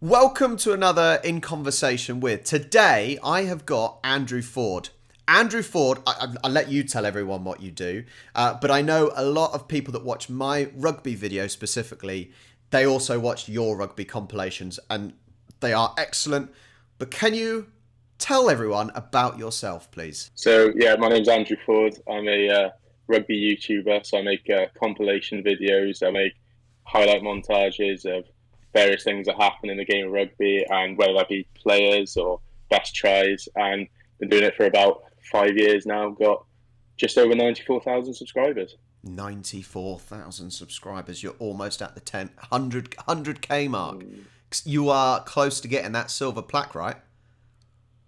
Welcome to another In Conversation With. Today, I have got Andrew Forde. Andrew Forde, I'll let you tell everyone what you do, but I know a lot of people that watch my rugby video specifically, they also watch your rugby compilations, and they are excellent. But can you tell everyone about yourself, please? My name's Andrew Forde. I'm a rugby YouTuber. So I make compilation videos. I make highlight montages of various things that happen in the game of rugby, and whether that be players or best tries. And been doing it for about 5 years now. Got just over 94,000 subscribers. 94,000 subscribers. You're almost at the 100K mark. You are close to getting that silver plaque, right?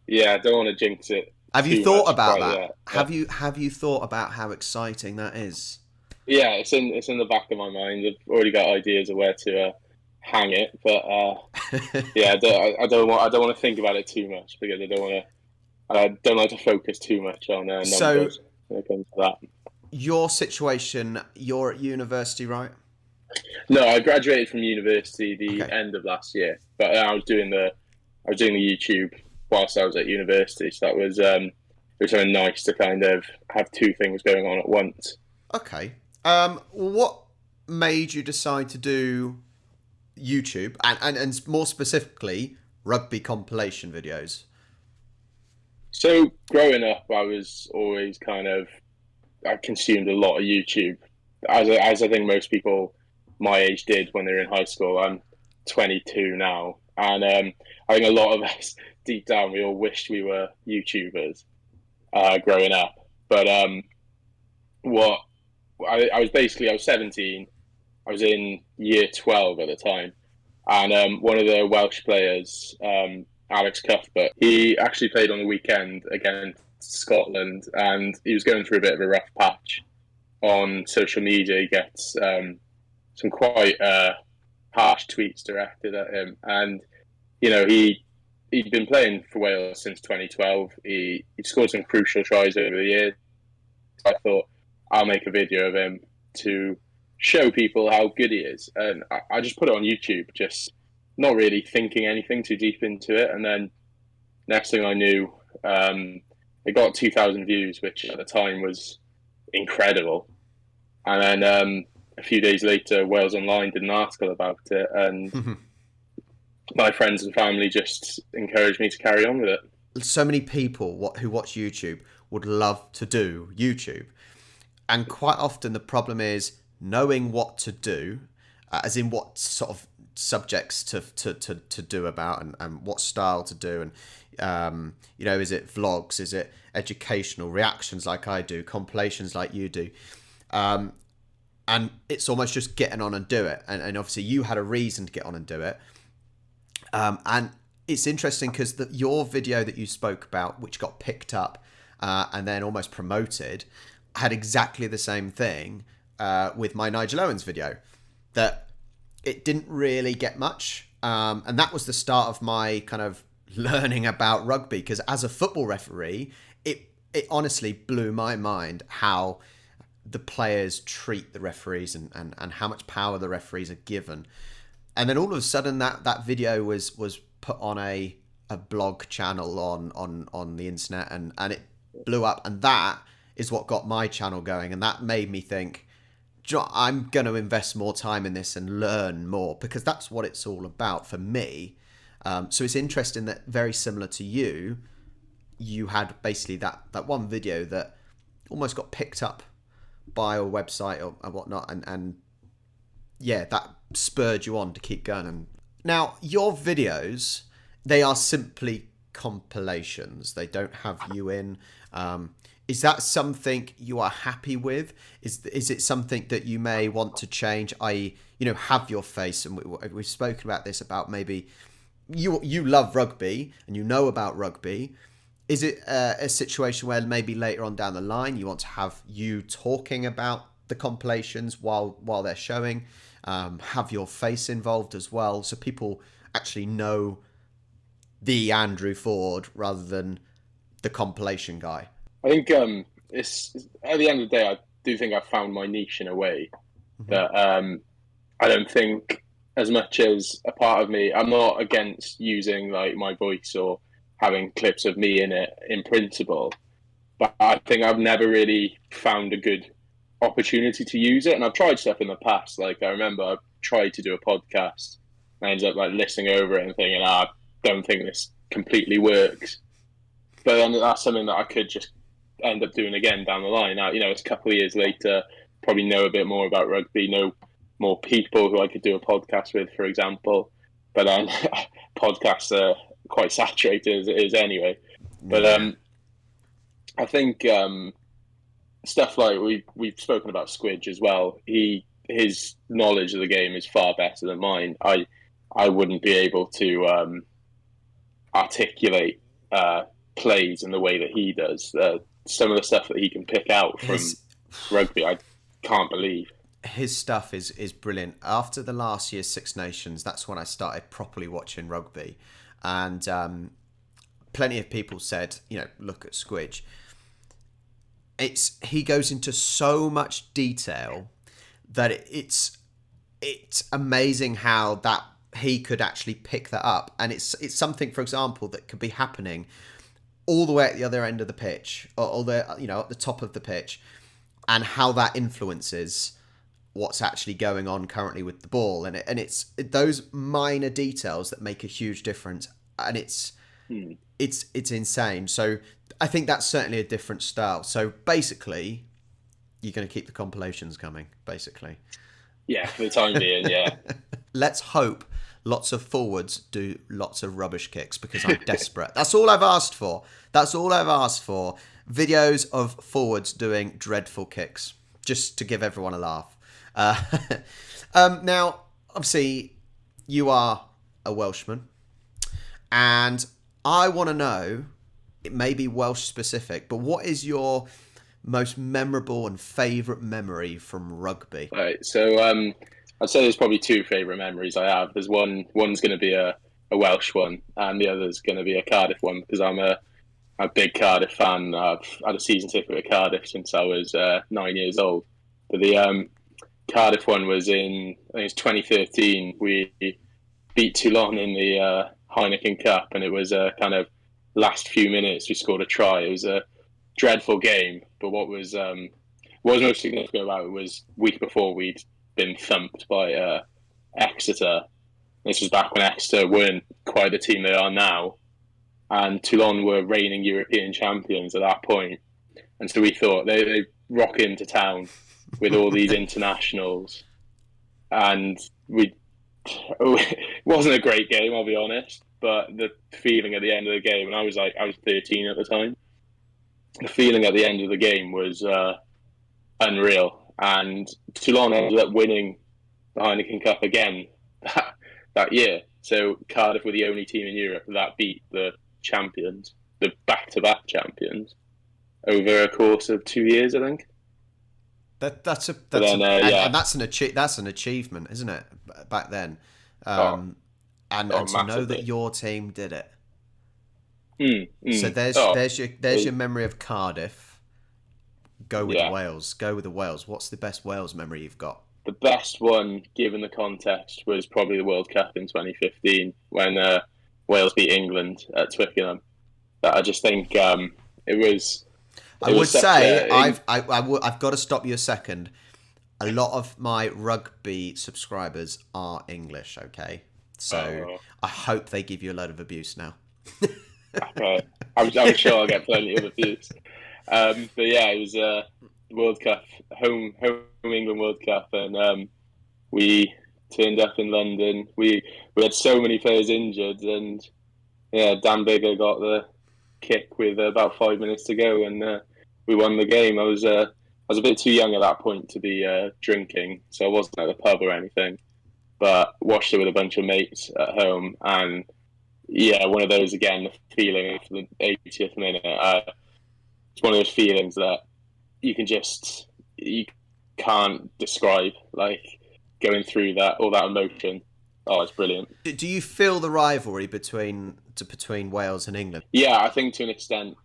Yeah, I don't want to jinx it Have you too thought much about quite that? yet. Have you thought about how exciting that is? Yeah, it's in the back of my mind. I've already got ideas of where to hang it, but yeah, I don't want to think about it too much because I don't like to focus too much on So numbers when it comes to that. your situation, you're at university, right? No, I graduated from university the Okay. end of last year, but I was doing the YouTube whilst I was at university, so it was something nice to kind of have two things going on at once. Okay. What made you decide to do YouTube and more specifically rugby compilation videos? So growing up, I was always I consumed a lot of YouTube, as I think most people my age did when they were in high school. I'm 22 now, and I think a lot of us deep down we all wished we were YouTubers growing up. But what I was 17. I was in year 12 at the time, and one of the Welsh players, Alex Cuthbert, he actually played on the weekend against Scotland, and he was going through a bit of a rough patch on social media. He gets some quite harsh tweets directed at him, and he'd been playing for Wales since 2012. He scored some crucial tries over the years. I thought I'll make a video of him to show people how good he is, and I just put it on YouTube, just not really thinking anything too deep into it. And then next thing I knew, it got 2,000 views, which at the time was incredible. And then a few days later, Wales Online did an article about it, and my friends and family just encouraged me to carry on with it. So many people who watch YouTube would love to do YouTube. And quite often the problem is knowing what to do, as in what sort of subjects to do about and what style to do. And, is it vlogs? Is it educational reactions like I do, compilations like you do? And it's almost just getting on and do it. And obviously you had a reason to get on and do it. And it's interesting because your video that you spoke about, which got picked up and then almost promoted, had exactly the same thing with my Nigel Owens video. That it didn't really get much. And that was the start of my kind of learning about rugby. Because as a football referee, it honestly blew my mind how the players treat the referees and how much power the referees are given. And then all of a sudden that video was put on a blog channel on the internet and it blew up. And that is what got my channel going. And that made me think, I'm going to invest more time in this and learn more, because that's what it's all about for me. So it's interesting that, very similar to you had basically that one video that almost got picked up by a website or whatnot. And yeah, that spurred you on to keep going. And now your videos, they are simply compilations. They don't have you in. Is that something you are happy with? Is it something that you may want to change? I.e., have your face, and we've spoken about this, about maybe you love rugby and you know about rugby. Is it a situation where maybe later on down the line you want to have you talking about the compilations while they're showing, have your face involved as well, so people actually know the Andrew Forde rather than the compilation guy? I think it's at the end of the day, I do think I've found my niche in a way Mm-hmm. that I don't think as much as a part of me, I'm not against using like my voice or having clips of me in it in principle, but I think I've never really found a good opportunity to use it. And I've tried stuff in the past. Like I remember I tried to do a podcast. I ended up like listening over it and thinking, I don't think this completely works. But then that's something that I could just end up doing again down the line. Now, it's a couple of years later, probably know a bit more about rugby, know more people who I could do a podcast with, for example. But then podcasts are quite saturated as it is anyway. But I think stuff like we've spoken about Squidge as well. His knowledge of the game is far better than mine. I wouldn't be able to articulate plays in the way that he does. Some of the stuff that he can pick out from rugby, I can't believe. His stuff is brilliant. After the last year's Six Nations, that's when I started properly watching rugby, and plenty of people said, look at Squidge. He goes into so much detail that it's amazing how that he could actually pick that up, and it's something, for example, that could be happening all the way at the other end of the pitch, or the at the top of the pitch, and how that influences what's actually going on currently with the ball, and it's those minor details that make a huge difference, and it's insane. So I think that's certainly a different style. So basically, you're going to keep the compilations coming, basically. Yeah, for the time being, yeah. Let's hope lots of forwards do lots of rubbish kicks, because I'm desperate. That's all I've asked for. Videos of forwards doing dreadful kicks, just to give everyone a laugh. Now, obviously, you are a Welshman, and I want to know, it may be Welsh specific, but what is your most memorable and favourite memory from rugby? Right, so I'd say there's probably two favourite memories I have. There's one's going to be a Welsh one, and the other's going to be a Cardiff one, because I'm a big Cardiff fan. I've had a season ticket at Cardiff since I was 9 years old. But the Cardiff one was in, I think it's 2013. We beat Toulon in the Heineken Cup, and it was a kind of last few minutes we scored a try. It was a dreadful game, but what was most significant about it was week before we'd been thumped by Exeter. This was back when Exeter weren't quite the team they are now, and Toulon were reigning European champions at that point. And so we thought they rock into town with all these internationals, and it wasn't a great game, I'll be honest, but the feeling at the end of the game, and I was 13 at the time, the feeling at the end of the game was unreal. And Toulon ended up winning the Heineken Cup again that year. So Cardiff were the only team in Europe that beat the champions, the back-to-back champions, over a course of 2 years, I think. That's an achievement, isn't it? Back then, and to know that your team did it. So there's your memory of Cardiff. Go with Wales. Go with the Wales. What's the best Wales memory you've got? The best one, given the context, was probably the World Cup in 2015 when Wales beat England at Twickenham. But I just think it was. I've got to stop you a second. A lot of my rugby subscribers are English, okay? So I hope they give you a load of abuse now. Okay. I'm sure I'll get plenty of abuse. But yeah, it was a World Cup, home England World Cup, and we turned up in London. We had so many players injured, and Dan Bigger got the kick with about 5 minutes to go, and we won the game. I was a bit too young at that point to be drinking, so I wasn't at the pub or anything, but watched it with a bunch of mates at home, and one of those, again, the feeling after the 80th minute. It's one of those feelings that you can't describe, like going through all that emotion. Oh, it's brilliant. Do you feel the rivalry between Wales and England? Yeah, I think to an extent,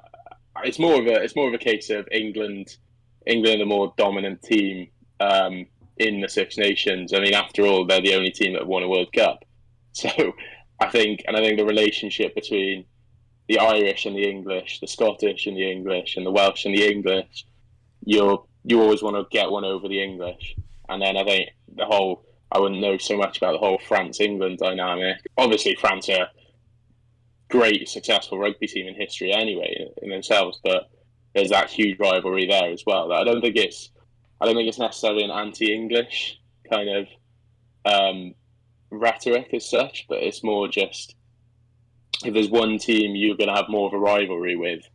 it's more of a case of England a more dominant team, in the Six Nations. I mean, after all, they're the only team that won a World Cup. So I think the relationship between the Irish and the English, the Scottish and the English, and the Welsh and the English, you always want to get one over the English. And then I think I wouldn't know so much about the whole France-England dynamic. Obviously, France are a great, successful rugby team in history anyway, in themselves, but there's that huge rivalry there as well. I don't think it's necessarily an anti-English kind of rhetoric as such, but it's more just, if there's one team you're going to have more of a rivalry with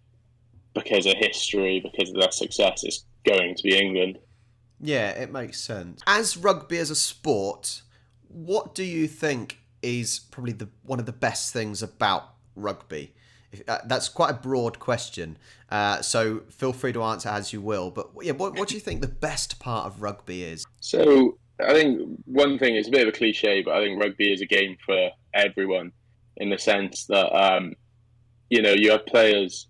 because of history, because of their success, it's going to be England. Yeah, it makes sense. As rugby as a sport, what do you think is probably one of the best things about rugby? That's quite a broad question, so feel free to answer as you will. But yeah, what do you think the best part of rugby is? So I think one thing, it's a bit of a cliche, but I think rugby is a game for everyone, in the sense that you have players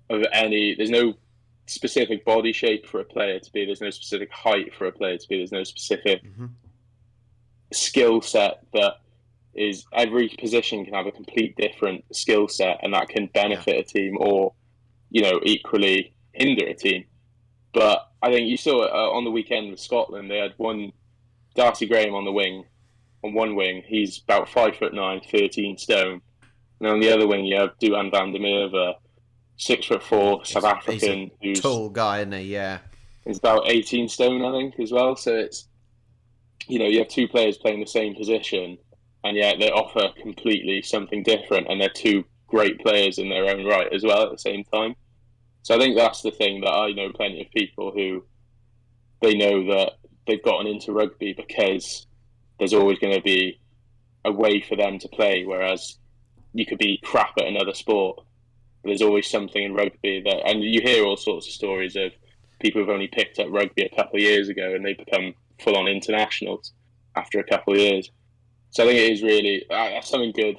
of any. There's no specific body shape for a player to be. There's no specific height for a player to be. There's no specific skill set that is. Every position can have a complete different skill set, and that can benefit a team or, equally hinder a team. But I think you saw it on the weekend with Scotland. They had one Darcy Graham on one wing. He's about 5'9", 13 stone. And on the other wing, you have Duhan van der Merwe, 6'4", South African, who's tall guy, isn't he? Yeah, he's about 18 stone, I think, as well. So it's, you have two players playing the same position, and yet they offer completely something different, and they're two great players in their own right as well at the same time. So I think that's the thing, that I know plenty of people who, they know that they've gotten into rugby because there's always going to be a way for them to play, whereas you could be crap at another sport. But there's always something in rugby that, and you hear all sorts of stories of people who've only picked up rugby a couple of years ago and they become full-on internationals after a couple of years. So I think it is really something good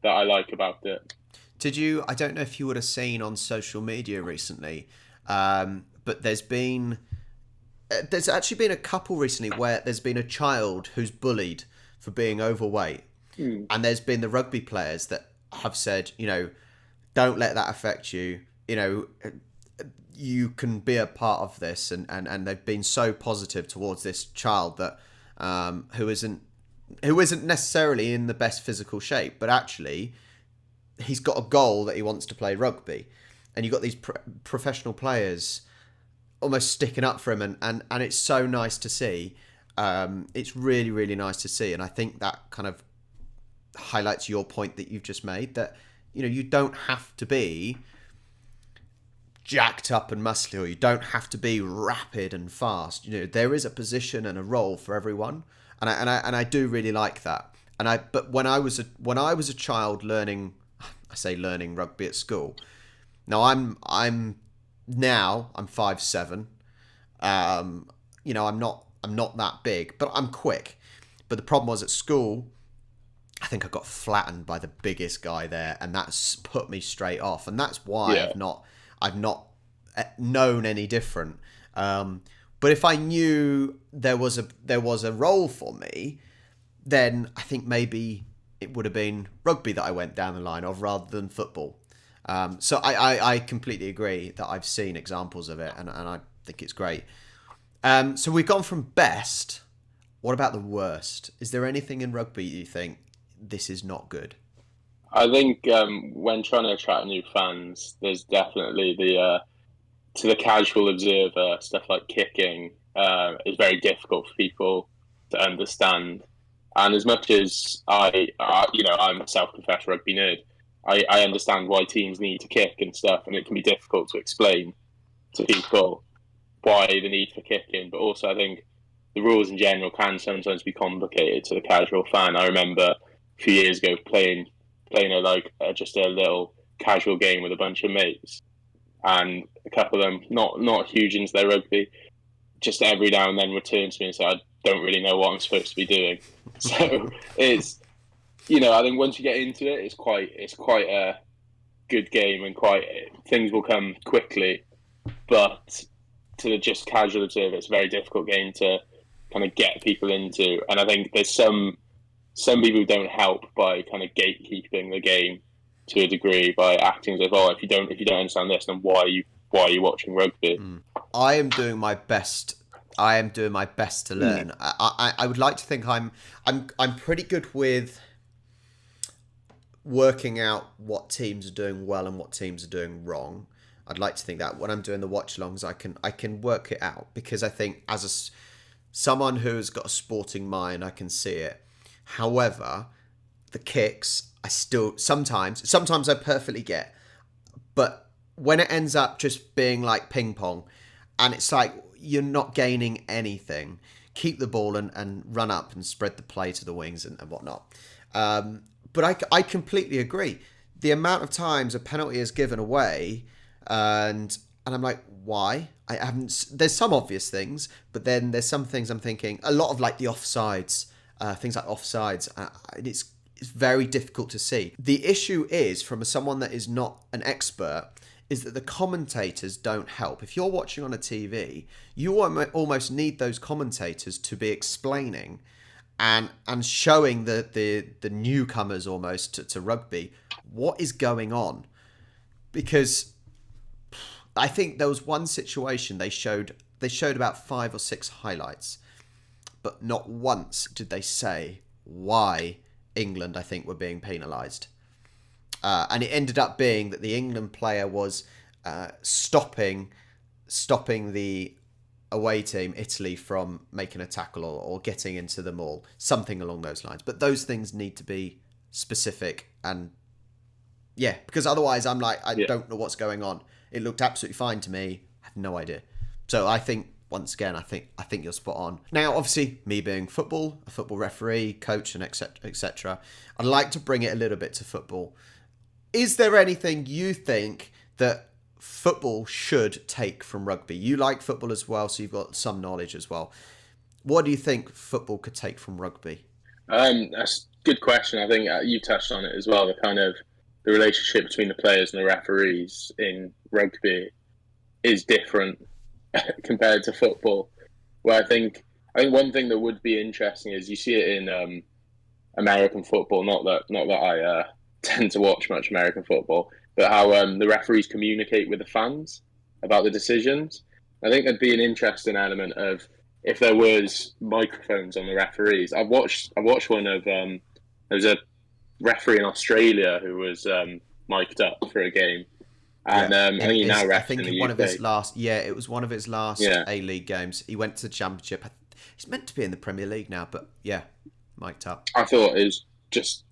that I like about it. I don't know if you would have seen on social media recently, but there's actually been a couple recently where there's been a child who's bullied for being overweight. And there's been the rugby players that have said, don't let that affect you. You can be a part of this, and they've been so positive towards this child that who isn't necessarily in the best physical shape, but actually he's got a goal that he wants to play rugby, and you've got these professional players almost sticking up for him, and it's so nice to see. It's really, really nice to see, and I think that kind of highlights your point that you've just made, that you don't have to be jacked up and muscular, you don't have to be rapid and fast. There is a position and a role for everyone, and I do really like that. But when I was a child learning rugby at school. Now I'm 5'7". I'm not that big, but I'm quick. But the problem was, at school, I think I got flattened by the biggest guy there, and that's put me straight off. And that's why I've not known any different. But if I knew there was a role for me, then I think maybe it would have been rugby that I went down the line of, rather than football. So I completely agree that I've seen examples of it, and I think it's great. So we've gone from best. What about the worst? Is there anything in rugby you think, this is not good? I think when trying to attract new fans, there's definitely to the casual observer, stuff like kicking is very difficult for people to understand. And as much as I'm a self-confessed rugby nerd, I understand why teams need to kick and stuff, and it can be difficult to explain to people why the need for kicking. But also, I think the rules in general can sometimes be complicated to the casual fan. I remember a few years ago playing just a little casual game with a bunch of mates, and a couple of them not huge into their rugby, just every now and then return to me and say, I don't really know what I'm supposed to be doing. So it's, I think once you get into it, it's quite a good game, and things will come quickly. But to the just casual observer, it's a very difficult game to kind of get people into. And I think there's some people who don't help by kind of gatekeeping the game to a degree by acting as if, oh, if you don't understand this, then why are you watching rugby? I am doing my best. I am doing my best to learn. I would like to think I'm pretty good with working out what teams are doing well and what teams are doing wrong. I'd like to think that when I'm doing the watch-alongs, I can work it out, because I think as someone who has got a sporting mind, I can see it. However, the kicks, I still sometimes I perfectly get, but when it ends up just being like ping pong, and it's like you're not gaining anything, keep the ball and run up and spread the play to the wings and whatnot. But I completely agree. The amount of times a penalty is given away, and I'm like, why? I haven't. There's some obvious things, but then there's some things I'm thinking. A lot of like the offsides, things like offsides. It's very difficult to see. The issue is, from someone that is not an expert, is that the commentators don't help. If you're watching on a TV, you almost need those commentators to be explaining and showing the newcomers almost to rugby what is going on. Because I think there was one situation they showed about 5 or 6 highlights, but not once did they say why England, I think, were being penalised. And it ended up being that the England player was stopping the away team, Italy, from making a tackle or getting into the maul, something along those lines. But those things need to be specific, and because otherwise I'm like, I don't know what's going on. It looked absolutely fine to me. I have no idea. So I think, once again, I think you're spot on. Now, obviously, me being a football referee, coach, and etc., I'd like to bring it a little bit to football. Is there anything you think that football should take from rugby? You like football as well, so you've got some knowledge as well. What do you think football could take from rugby? That's a good question. I think you touched on it as well. The relationship between the players and the referees in rugby is different compared to football. Where I think one thing that would be interesting is you see it in American football. Not that I tend to watch much American football, but how the referees communicate with the fans about the decisions. I think that'd be an interesting element of if there was microphones on the referees. I watched one of there was a referee in Australia who was mic'd up for a game, and I think he now refs in the UK. It was one of his last A-League games. He went to the Championship. He's meant to be in the Premier League now, but mic'd up. I thought it was just.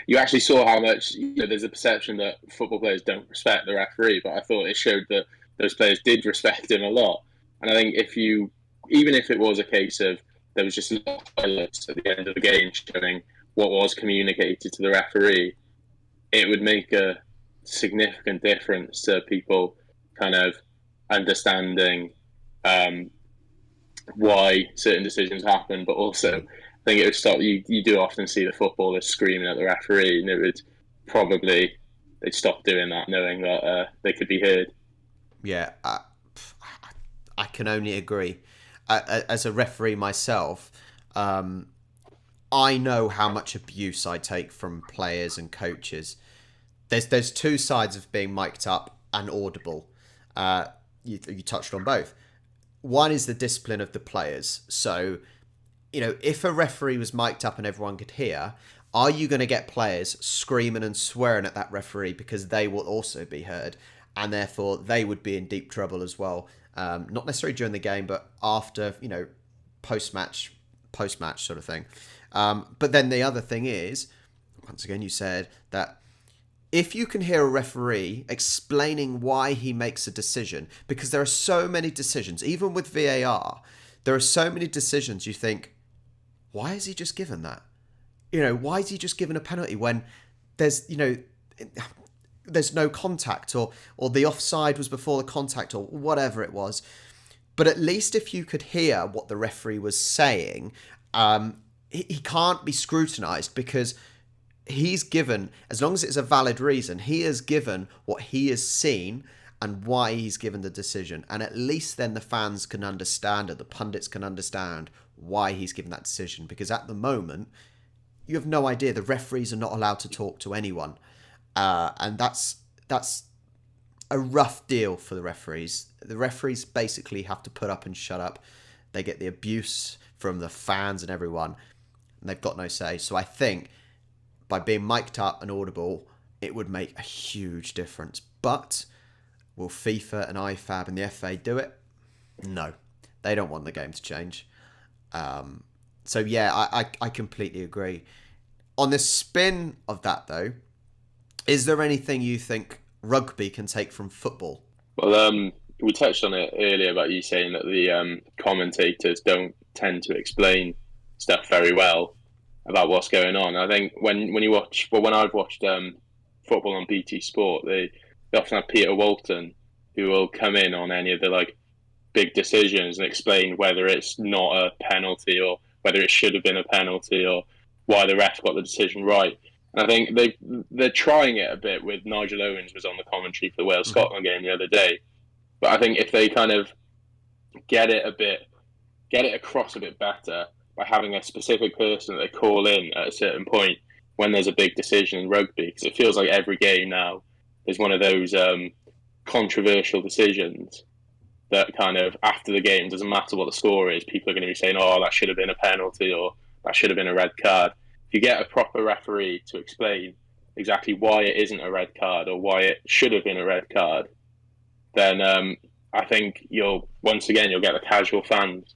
You actually saw how much there's a perception that football players don't respect the referee, but I thought it showed that those players did respect him a lot. And I think even if it was a case of there was just highlights at the end of the game showing what was communicated to the referee, it would make a significant difference to people kind of understanding why certain decisions happen, but also I think it would stop. You do often see the footballers screaming at the referee, and they'd stop doing that, knowing that they could be heard. Yeah, I can only agree. As a referee myself, I know how much abuse I take from players and coaches. There's two sides of being mic'd up and audible. You touched on both. One is the discipline of the players. So, if a referee was mic'd up and everyone could hear, are you going to get players screaming and swearing at that referee because they will also be heard, and therefore they would be in deep trouble as well? Not necessarily during the game, but after, post-match sort of thing. But then the other thing is, once again, you said that if you can hear a referee explaining why he makes a decision, because there are so many decisions, even with VAR, there are so many decisions you think, why is he just given that? Why is he just given a penalty when there's no contact or the offside was before the contact or whatever it was. But at least if you could hear what the referee was saying, he can't be scrutinised because he's given, as long as it's a valid reason, he has given what he has seen, and why he's given the decision. And at least then the fans can understand, or the pundits can understand why he's given that decision. Because at the moment, you have no idea. The referees are not allowed to talk to anyone. And that's a rough deal for the referees. The referees basically have to put up and shut up. They get the abuse from the fans and everyone, and they've got no say. So I think by being mic'd up and audible, it would make a huge difference. But will FIFA and IFAB and the FA do it? No. They don't want the game to change. So yeah, I completely agree. On the spin of that though, is there anything you think rugby can take from football? Well, we touched on it earlier about you saying that the commentators don't tend to explain stuff very well about what's going on. I think when you watch, well, when I've watched football on BT Sport, they often have Peter Walton, who will come in on any of the like big decisions and explain whether it's not a penalty or whether it should have been a penalty or why the ref got the decision right. And I think they're trying it a bit with Nigel Owens was on the commentary for the Wales-Scotland game the other day. But I think if they kind of get it across a bit better by having a specific person that they call in at a certain point when there's a big decision in rugby, because it feels like every game now there's one of those controversial decisions that kind of after the game, doesn't matter what the score is, people are going to be saying, oh, that should have been a penalty or that should have been a red card. If you get a proper referee to explain exactly why it isn't a red card or why it should have been a red card, then I think you'll get the casual fans.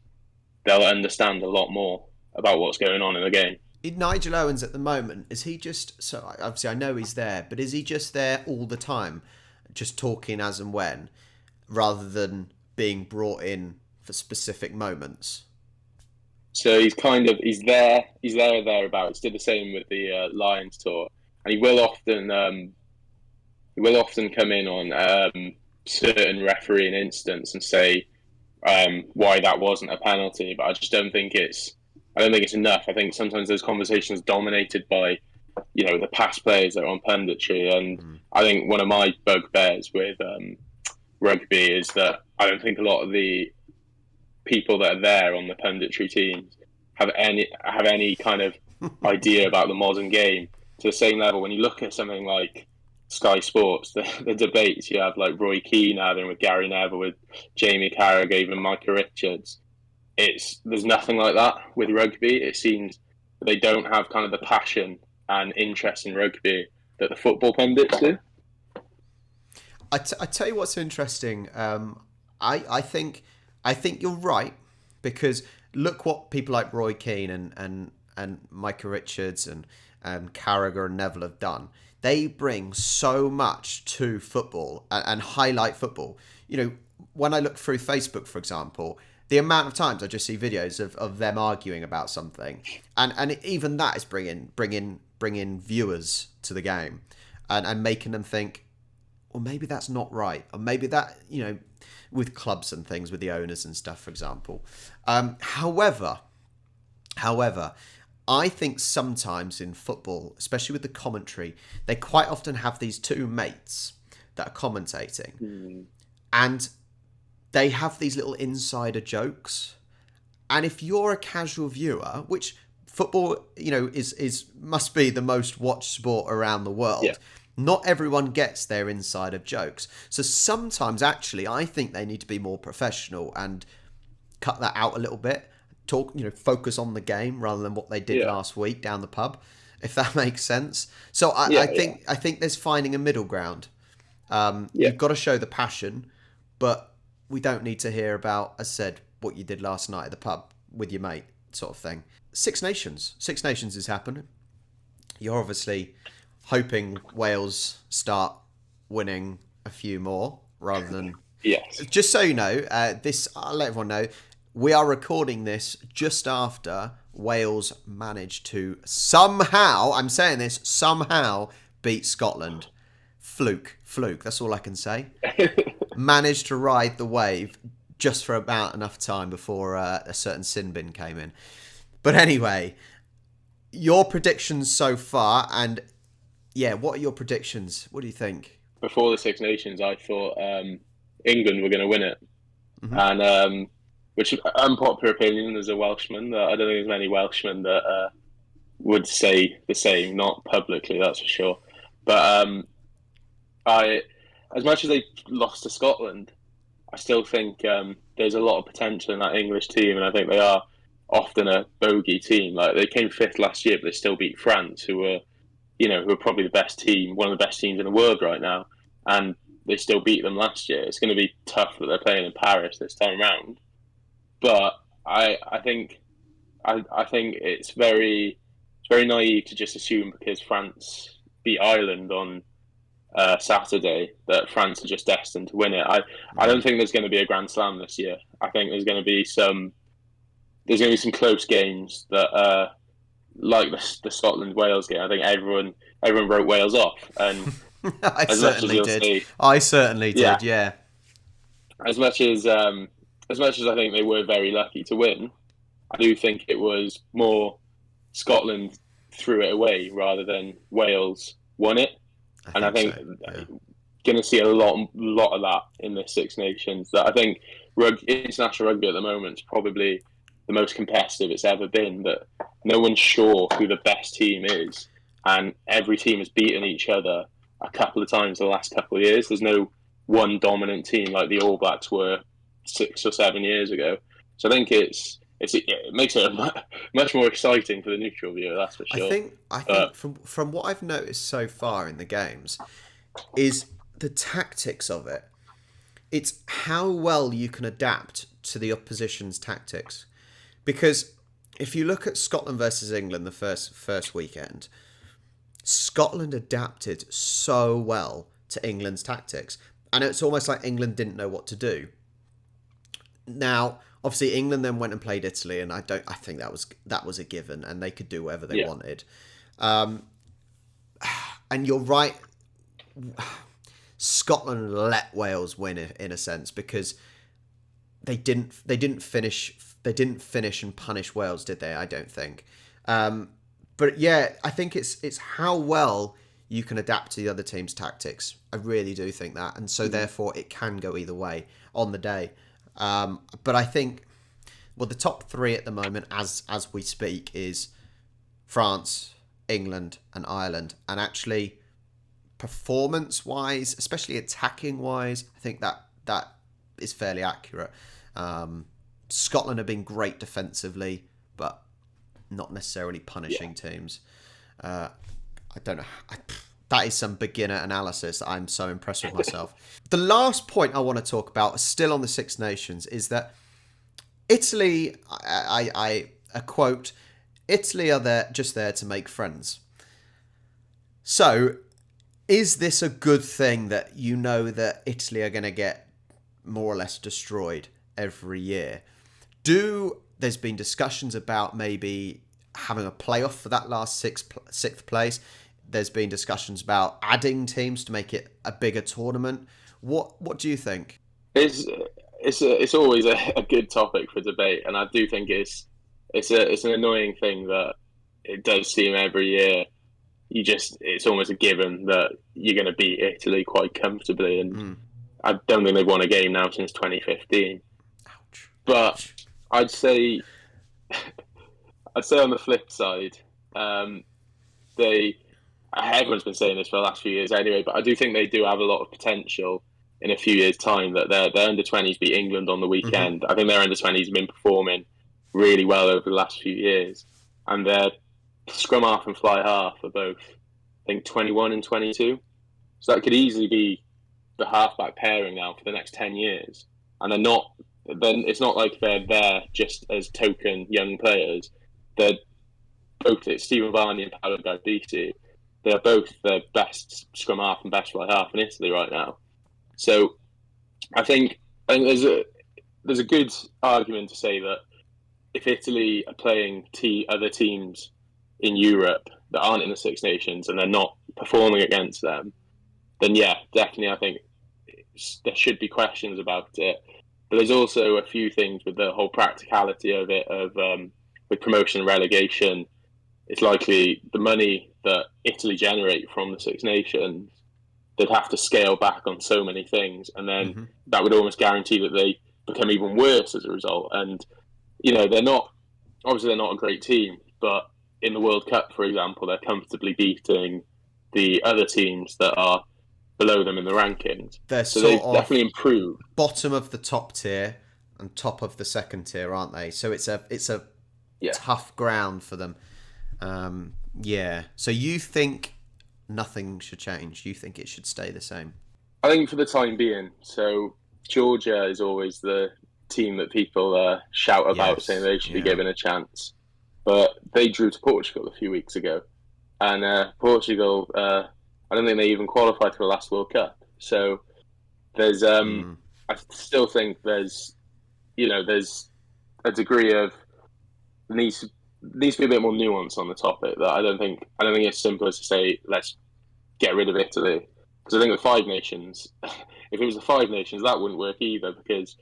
They'll understand a lot more about what's going on in the game. Nigel Owens at the moment, is he just, so obviously I know he's there, but is he just there all the time, just talking as and when, rather than being brought in for specific moments? So he's there or thereabouts. Did the same with the Lions tour, and he will often come in on certain refereeing instance and say why that wasn't a penalty. But I just don't think it's enough. I think sometimes those conversations are dominated by the past players that are on punditry, and I think one of my bugbears with rugby is that I don't think a lot of the people that are there on the punditry teams have any kind of idea about the modern game to the same level. When you look at something like Sky Sports, the debates you have like Roy Keane having with Gary Neville, with Jamie Carragher, even Micah Richards, there's nothing like that with rugby. It seems that they don't have kind of the passion and interest in rugby that the football pundits do. I tell you what's interesting. I think you're right, because look what people like Roy Keane and Micah Richards and Carragher and Neville have done. They bring so much to football and highlight football. When I look through Facebook, for example, the amount of times I just see videos of them arguing about something, and even that is bringing viewers to the game and making them think, well, maybe that's not right, or maybe that, with clubs and things, with the owners and stuff, for example. However, I think sometimes in football, especially with the commentary, they quite often have these two mates that are commentating, and they have these little insider jokes. And if you're a casual viewer, which football, must be the most watched sport around the world. Yeah. Not everyone gets their insider jokes. So sometimes, actually, I think they need to be more professional and cut that out a little bit. Focus on the game rather than what they did last week down the pub, if that makes sense. So I think there's finding a middle ground. You've got to show the passion, but we don't need to hear about, as said, what you did last night at the pub with your mate, sort of thing. Six Nations is happening. You're obviously hoping Wales start winning a few more rather than... Yes. Just so you know, I'll let everyone know, we are recording this just after Wales managed to somehow beat Scotland. Fluke, that's all I can say. Managed to ride the wave just for about enough time before a certain sin bin came in. But anyway, your predictions so far, and yeah, what are your predictions? What do you think? before the Six Nations, I thought England were going to win it, Hmm. and which unpopular opinion as a Welshman. That I don't think there's many Welshmen that would say the same, not publicly, that's for sure. But I, as much as they lost to Scotland, I still think there's a lot of potential in that English team, and I think they are often a bogey team. Like they came fifth last year, but they still beat France, who are probably the best team, one of the best teams in the world right now, and they still beat them last year. It's going to be tough that they're playing in Paris this time around, but I think it's very naive to just assume because France beat Ireland on Saturday that France are just destined to win it. I don't think there's going to be a Grand Slam this year. I think there's going to be some close games that like the Scotland Wales game. I think everyone wrote Wales off, and I as much as certainly you'll did. see, I certainly yeah, did. Yeah. as much as I think they were very lucky to win, I do think it was more Scotland threw it away rather than Wales won it, I and I think think so. Yeah. going to see a lot of that in the Six Nations. That I think international rugby at the moment is probably the most competitive it's ever been. That no one's sure who the best team is, and every team has beaten each other a couple of times the last couple of years. There's no one dominant team like the All Blacks were 6 or 7 years ago. So I think it makes it much more exciting for the neutral viewer. That's for sure. I think from what I've noticed so far in the games is the tactics of it. It's how well you can adapt to the opposition's tactics. Because if you look at Scotland versus England the first weekend, Scotland adapted so well to England's tactics. And it's almost like England didn't know what to do. Now, obviously England then went and played Italy, and I think that was a given, and they could do whatever they wanted. And you're right, Scotland let Wales win in a sense because they didn't finish and punish Wales, did they? I don't think. But yeah, I think it's how well you can adapt to the other team's tactics. I really do think that, and so therefore it can go either way on the day. But I think, well, the top three at the moment, as we speak, is France, England, and Ireland, and actually, performance-wise, especially attacking-wise, I think that is fairly accurate. Scotland have been great defensively, but not necessarily punishing teams. I don't know. That is some beginner analysis. I'm so impressed with myself. The last point I want to talk about, still on the Six Nations, is that Italy, I quote, Italy are just there to make friends. So, is this a good thing that you know that Italy are going to get more or less destroyed every year? There's been discussions about maybe having a playoff for that last sixth place. There's been discussions about adding teams to make it a bigger tournament. What do you think? It's always a good topic for debate, and I do think it's an annoying thing that it does seem every year. It's almost a given that you're going to beat Italy quite comfortably, and I don't think they've won a game now since 2015. Ouch. But I'd say on the flip side, everyone's been saying this for the last few years anyway, but I do think they do have a lot of potential in a few years' time. That their under-20s beat England on the weekend. I think their under-20s have been performing really well over the last few years, and their scrum half and fly half are both, I think, 21 and 22. So that could easily be the halfback pairing now for the next 10 years. And then it's not like they're there just as token young players. They're both, it's Stephen Varney and Paolo Garbisi. They're both the best scrum half and best fly half in Italy right now. So I think there's a good argument to say that if Italy are playing other teams in Europe that aren't in the Six Nations and they're not performing against them, then yeah, definitely I think there should be questions about it. But there's also a few things with the whole practicality of it, with promotion and relegation. It's likely the money that Italy generate from the Six Nations they'd have to scale back on so many things, and then Mm-hmm. that would almost guarantee that they become even worse as a result. And they're not a great team, but in the World Cup, for example, they're comfortably beating the other teams that are below them in the rankings. They're So sort they've of definitely improved. bottom of the top tier and top of the second tier, aren't they? So it's a Yeah, tough ground for them. Yeah. So you think nothing should change? You think it should stay the same? I think for the time being. So Georgia is always the team that people shout about, saying Yes. they should be Yeah. given a chance. But they drew to Portugal a few weeks ago, and Portugal, I don't think they even qualified for the last World Cup. So there's, Mm. I still think there's a degree of needs to be a bit more nuance on the topic. That I don't think it's simple as to say let's get rid of Italy, because I think the Five Nations, if it was the Five Nations, that wouldn't work either, because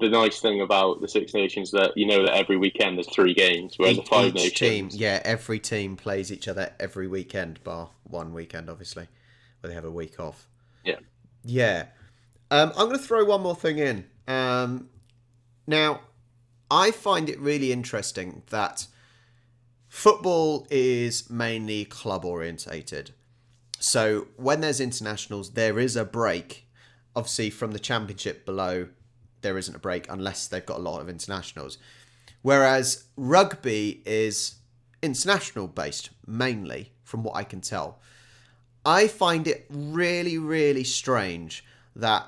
the nice thing about the Six Nations that that every weekend there's 3 games, whereas the Five Each team, Nations, yeah, every team plays each other every weekend, bar one weekend, obviously, where they have a week off. yeah, Yeah. I'm going to throw one more thing in. Now, I find it really interesting that football is mainly club orientated. So when there's internationals, there is a break. Obviously, from the championship below, there isn't a break unless they've got a lot of internationals. Whereas rugby is international based, mainly, from what I can tell. I find it really, really strange that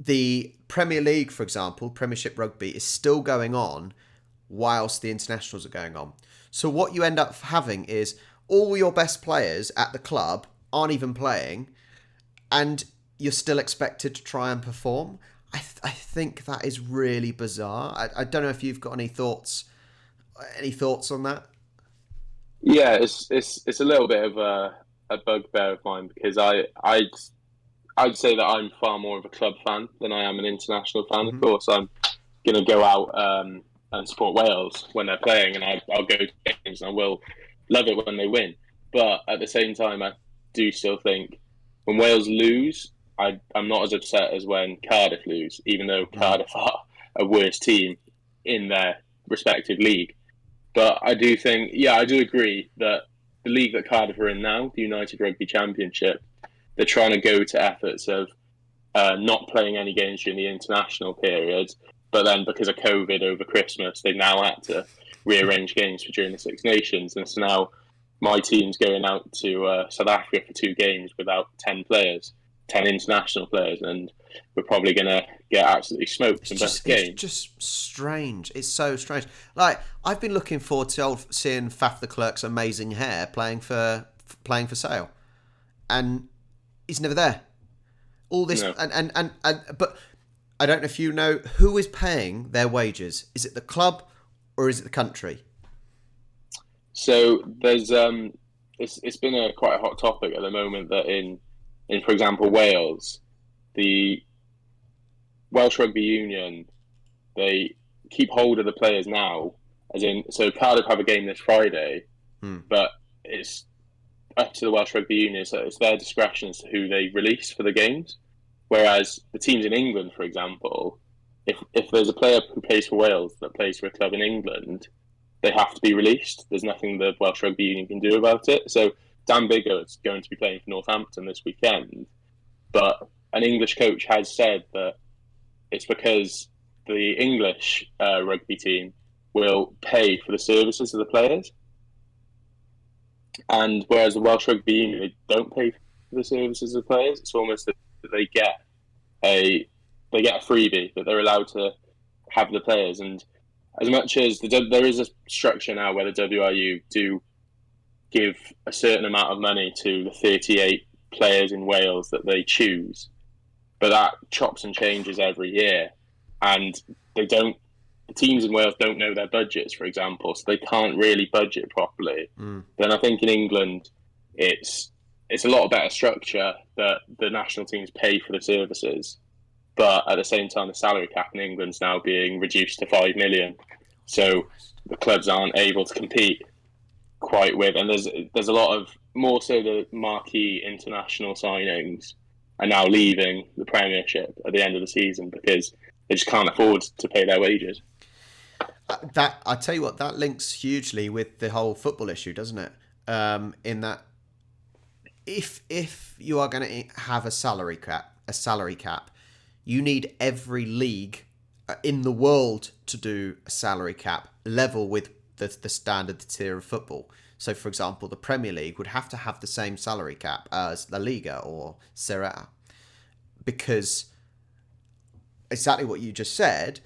the Premier League, for example, Premiership Rugby, is still going on whilst the internationals are going on. So what you end up having is all your best players at the club aren't even playing, and you're still expected to try and perform. I think that is really bizarre. I don't know if you've got any thoughts on that. yeah. It's a little bit of a bugbear of mine, because I'd say that I'm far more of a club fan than I am an international fan. Of Mm-hmm. course, I'm going to go out and support Wales when they're playing, and I'll go to games and I will love it when they win. But at the same time, I do still think when Wales lose, I'm not as upset as when Cardiff lose, even though Mm. Cardiff are a worse team in their respective league. But I do think, yeah, I do agree that the league that Cardiff are in now, the United Rugby Championship, they're trying to go to efforts of not playing any games during the international period, but then because of COVID over Christmas, they've now had to rearrange games for during the Six Nations, and so now my team's going out to South Africa for 2 games without 10 players, 10 international players, and we're probably going to get absolutely smoked in both It's games. just strange. It's so strange. Like, I've been looking forward to seeing Faf de Klerk's amazing hair playing for Sale, and he's never there. All this No. and but I don't know if you know who is paying their wages. Is it the club or is it the country? So there's it's been a quite a hot topic at the moment that in for example Wales, the Welsh Rugby Union, they keep hold of the players now, as in, so Cardiff have a game this Friday, Hmm. but it's up to the Welsh Rugby Union, so it's their discretion as to who they release for the games. Whereas the teams in England, for example, if there's a player who plays for Wales that plays for a club in England, they have to be released. There's nothing the Welsh Rugby Union can do about it. So Dan Biggar's going to be playing for Northampton this weekend, but an English coach has said that it's because the English rugby team will pay for the services of the players, and whereas the Welsh Rugby Union, they don't pay for the services of the players. It's almost that they get a freebie that they're allowed to have the players. And as much as there is a structure now where the WRU do give a certain amount of money to the 38 players in Wales that they choose, but that chops and changes every year, and they don't. The teams in Wales don't know their budgets, for example, so they can't really budget properly. Mm. Then I think in England, it's a lot better structure that the national teams pay for the services, but at the same time, the salary cap in England's now being reduced to 5 million, so the clubs aren't able to compete. quite with, and there's a lot of, more so the marquee international signings are now leaving the Premiership at the end of the season because they just can't afford to pay their wages. That I tell you what, that links hugely with the whole football issue, doesn't it? In that, if you are going to have a salary cap, you need every league in the world to do a salary cap level with the standard tier of football. So, for example, the Premier League would have to have the same salary cap as La Liga or Serie A, because exactly what you just said.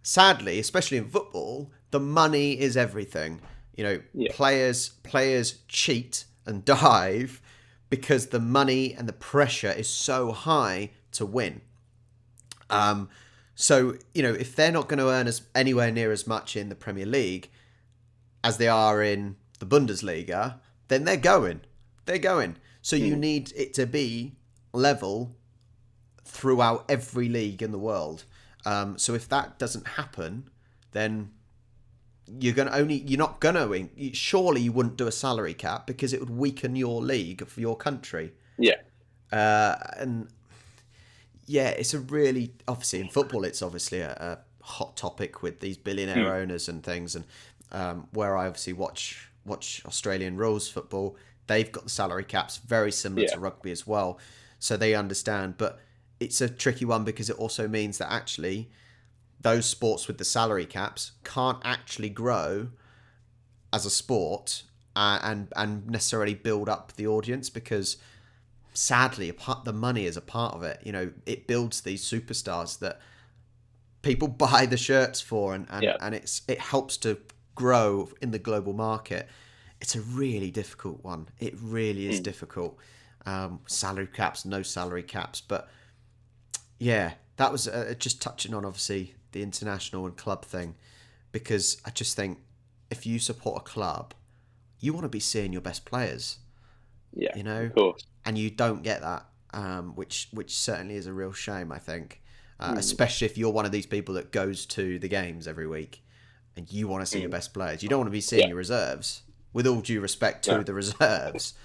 Sadly, especially in football, the money is everything. You know, Yeah. players cheat and dive because the money and the pressure is so high to win. So, you know, if they're not going to earn anywhere near as much in the Premier League as they are in the Bundesliga, then they're going. They're going. So you need it to be level throughout every league in the world. So if that doesn't happen, then surely you wouldn't do a salary cap because it would weaken your league for your country. Yeah. And yeah, it's a really, obviously in football, it's obviously a hot topic with these billionaire owners and things. And where I obviously watch Australian rules football, they've got the salary caps very similar to rugby as well. So they understand, but it's a tricky one because it also means that actually those sports with the salary caps can't actually grow as a sport and necessarily build up the audience, because sadly the money is a part of it. You know, it builds these superstars that people buy the shirts for, and it helps to grow in the global market. It's a really difficult one. It really is difficult. Salary caps, no salary caps, but yeah, that was just touching on obviously the international and club thing, because I just think if you support a club, you want to be seeing your best players. Yeah, you know, of course. And you don't get that, which certainly is a real shame, I think, especially if you're one of these people that goes to the games every week and you want to see your best players. You don't want to be seeing your reserves, with all due respect to the reserves.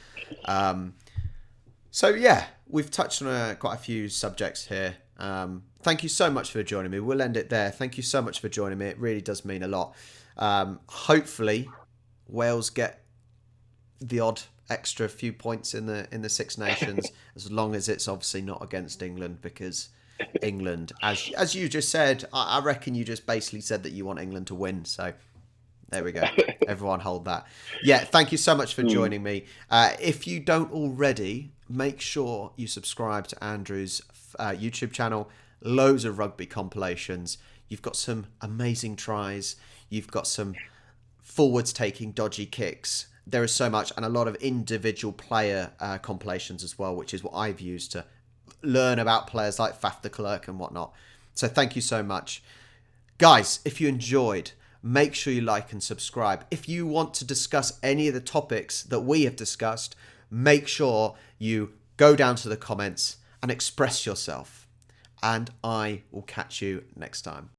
So yeah, we've touched on quite a few subjects here. Thank you so much for joining me. We'll end it there. Thank you so much for joining me. It really does mean a lot. Hopefully, Wales get the odd extra few points in the Six Nations, as long as it's obviously not against England, because England, as you just said, I reckon you just basically said that you want England to win. So there we go. Everyone hold that. Yeah, thank you so much for joining me. If you don't already, make sure you subscribe to Andrew's YouTube channel. Loads of rugby compilations. You've got some amazing tries. You've got some forwards taking dodgy kicks. There is so much, and a lot of individual player compilations as well, which is what I've used to learn about players like Faf de Klerk and whatnot. So thank you so much. Guys, if you enjoyed, make sure you like and subscribe. If you want to discuss any of the topics that we have discussed, make sure you go down to the comments and express yourself. And I will catch you next time.